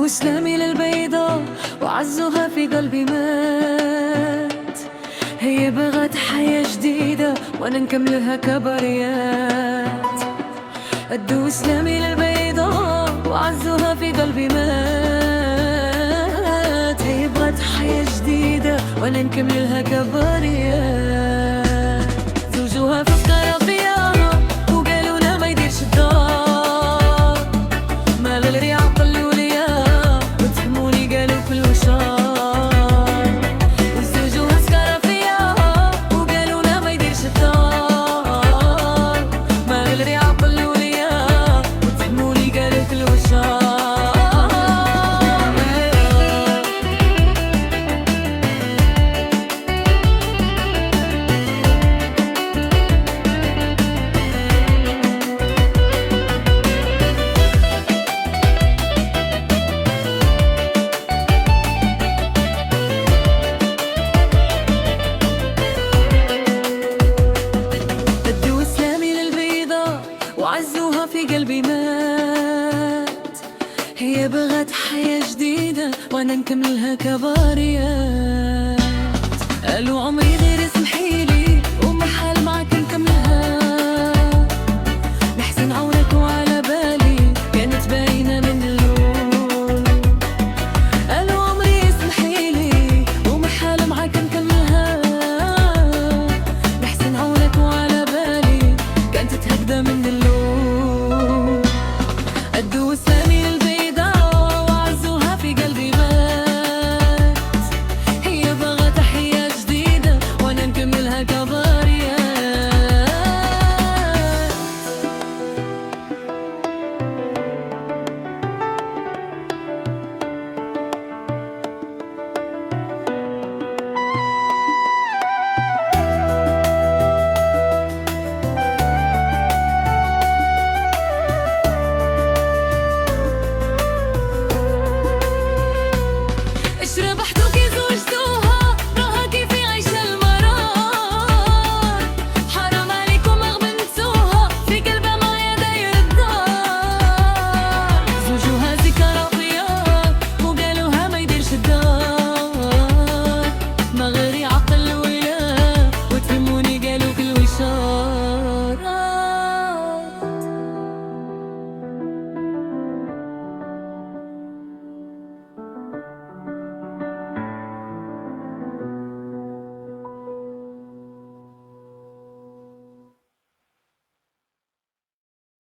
وسلامي للبيضة وعزها في قلبي مات. هي بغت حياة جديدة وانا نكملها كبريات. ادو سلامي للبيضة وعزها في قلبي مات. هي بغت حياة جديدة وانا نكملها كبريات. زوجوها فكر فيها وقالوا لا ما يديرش الدار. ما غير يعقلوا ليا وتهموني قالوا كل وشار. زوجوها سكر فيها وقالوا لا ما يديرش الدار. ما غير يعقلوا ليا وتهموني قالوا كل وشار. وعزوها في قلبي مات. هي بغت حياة جديدة وانا نكملها كباريات. قالوا عمري غير اسم